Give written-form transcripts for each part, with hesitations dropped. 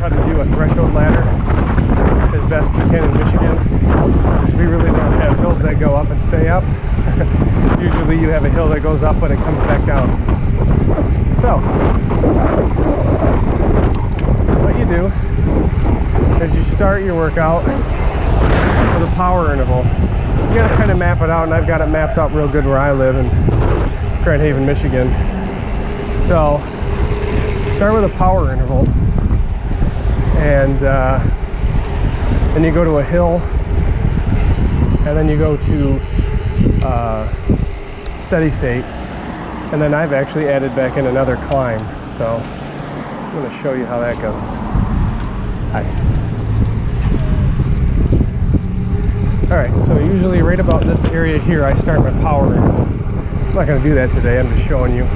how to do a threshold ladder as best you can in Michigan, because we really don't have hills that go up and stay up. Usually you have a hill that goes up but it comes back down. So what you do is you start your workout with a power interval. You gotta kind of map it out, and I've got it mapped out real good where I live in Grand Haven, Michigan. So start with a power interval, and then you go to a hill, and then you go to steady state, and then I've actually added back in another climb. So I'm going to show you how that goes. Hi. Alright, so usually right about this area here I start my power interval. I'm not going to do that today, I'm just showing you.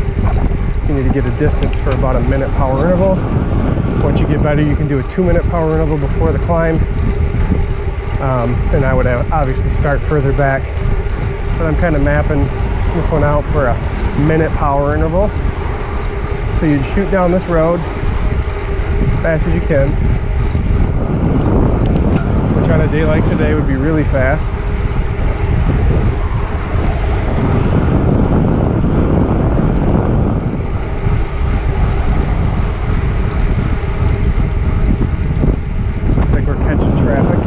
You need to get a distance for about a minute power interval. Once you get better, you can do a 2-minute power interval before the climb. And I would obviously start further back. But I'm kind of mapping this one out for a minute power interval. So you'd shoot down this road as fast as you can, which on a day like today would be really fast. Looks like we're catching traffic.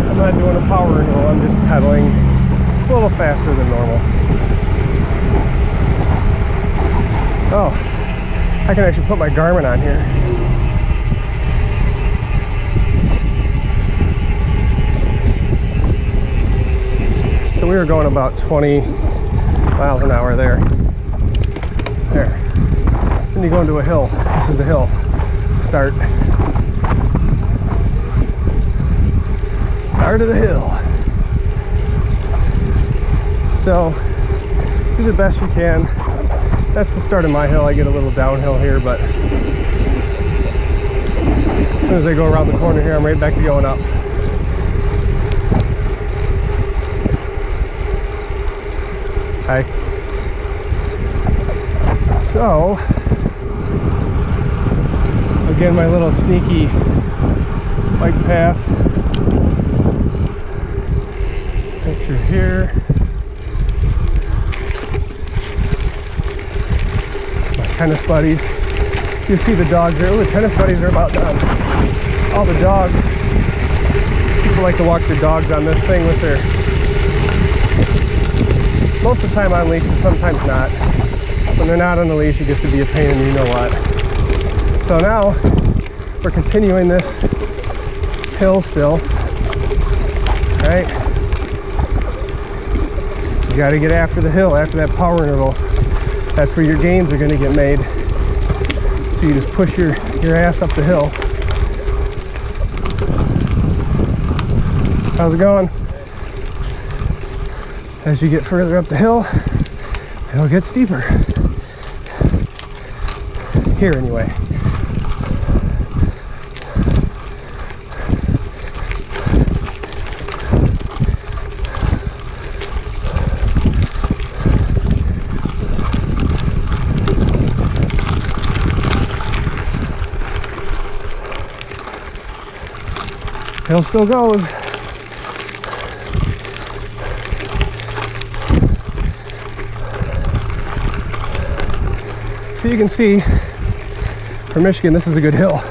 I'm not doing a power interval, I'm just pedaling a little faster than normal. Oh, I can actually put my Garmin on here. So we were going about 20 miles an hour there. There. Then you go into a hill. This is the hill. Start. Start of the hill. So do the best you can. That's the start of my hill. I get a little downhill here, but as soon as I go around the corner here, I'm right back to going up. Hi. So, again, my little sneaky bike path right through here. Tennis buddies. You see the dogs there. Oh, the tennis buddies are about done. All the dogs. People like to walk their dogs on this thing with their, most of the time on leashes, sometimes not. When they're not on the leash, it gets to be a pain in the you know what. So now we're continuing this hill still. Right? You got to get after the hill, after that power interval. That's where your gains are going to get made. So you just push your ass up the hill. How's it going? As you get further up the hill, it'll get steeper. Here anyway. Hill still goes. So you can see, for Michigan, this is a good hill.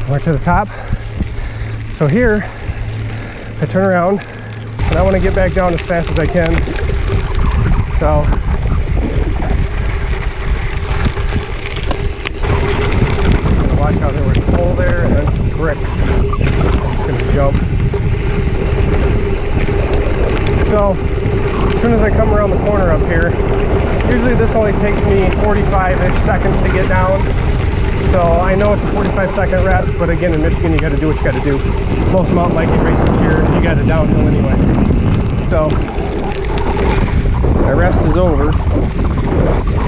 We're to the top. So here, I turn around and I want to get back down as fast as I can. So I'm gonna watch out, there was a hole there and then some bricks. I'm just gonna jump. So as soon as I come around the corner up here, usually this only takes me 45-ish seconds to get down. So I know it's a 45-second rest, but again, in Michigan, you got to do what you got to do. Most mountain biking races here, you got to downhill anyway. So my rest is over.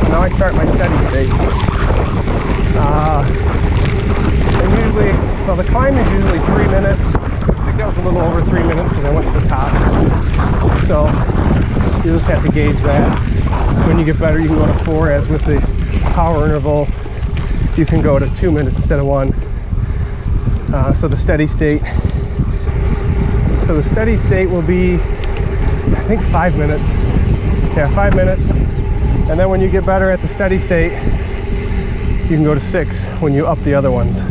Now I start my steady state. And usually, well, the climb is usually 3 minutes. I think that was a little over 3 minutes because I went to the top. So you just have to gauge that. When you get better, you can go to 4, as with the power interval, you can go to 2 minutes instead of 1. So the steady state. So the steady state will be, I think, 5 minutes. Yeah, 5 minutes. And then when you get better at the steady state, you can go to 6 when you up the other ones.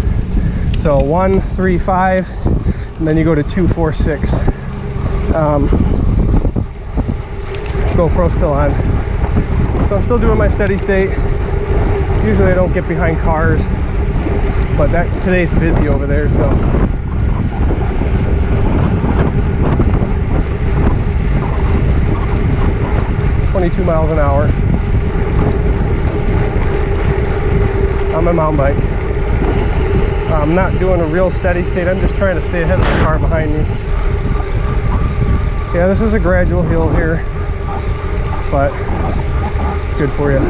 So 1, 3, 5, and then you go to 2, 4, 6. GoPro's still on. So I'm still doing my steady state. Usually I don't get behind cars, but today's busy over there, so. "22 miles an hour on my mountain bike." I'm not doing a real steady state. I'm just trying to stay ahead of the car behind me. Yeah, this is a gradual hill here, but it's good for you.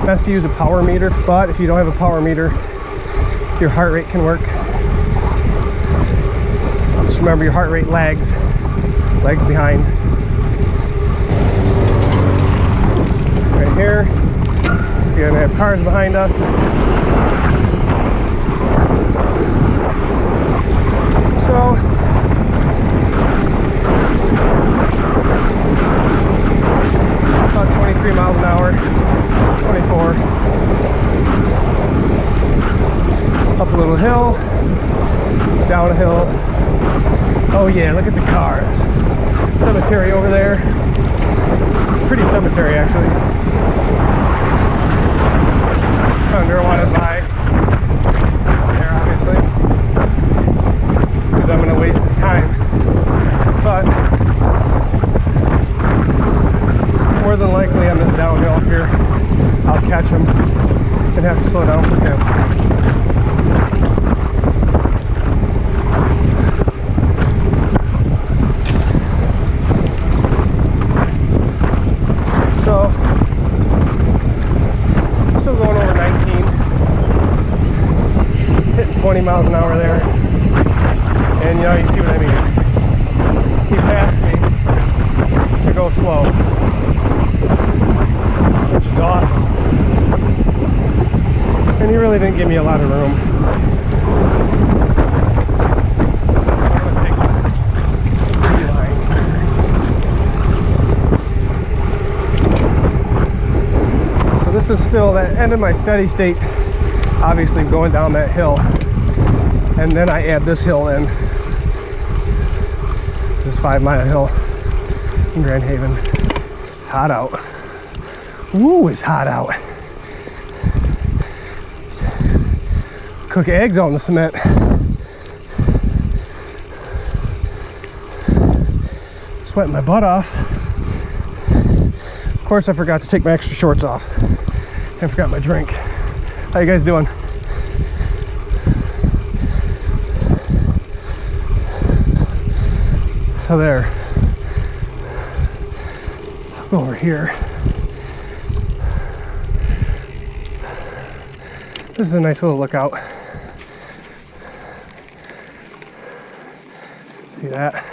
Best to use a power meter, but if you don't have a power meter, your heart rate can work. Just remember, your heart rate lags behind. Right here, you're gonna have cars behind us. So about 23 miles an hour, 24. Up a little hill, down a hill. Oh yeah, look at the cars. Cemetery over there. Pretty cemetery, actually. Tundra wanted by there, obviously, because I'm going to waste his time. But more than likely on this downhill here, I'll catch him and have to slow down for him. So, still going over 19, hitting 20 miles an hour there, and you know, you see what I mean. He passed me to go slow, which is awesome, and he really didn't give me a lot of room. This is still that end of my steady state, obviously going down that hill, and then I add this hill in. This 5 mile hill in Grand Haven. It's hot out. Woo, it's hot out. Cook eggs on the cement. Sweating my butt off. Of course, I forgot to take my extra shorts off. I forgot my drink. How you guys doing? So there. I'll go over here. This is a nice little lookout. See that?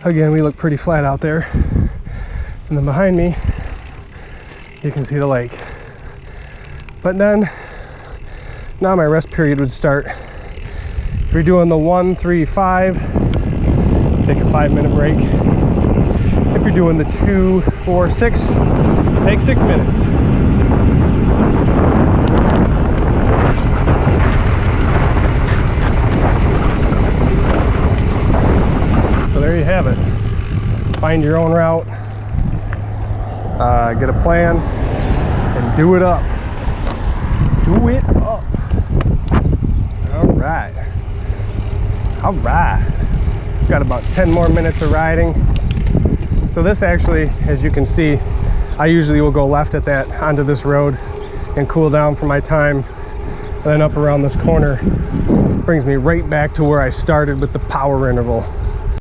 Again, we look pretty flat out there. And then behind me, you can see the lake. But then, now my rest period would start. If you're doing the 1, 3, 5, take a 5-minute break. If you're doing the 2, 4, 6, take 6 minutes. So there you have it. Find your own route. Get a plan and do it up. Do it up. All right. All right. Got about 10 more minutes of riding. So this actually, as you can see, I usually will go left at that onto this road and cool down for my time, and then up around this corner brings me right back to where I started with the power interval.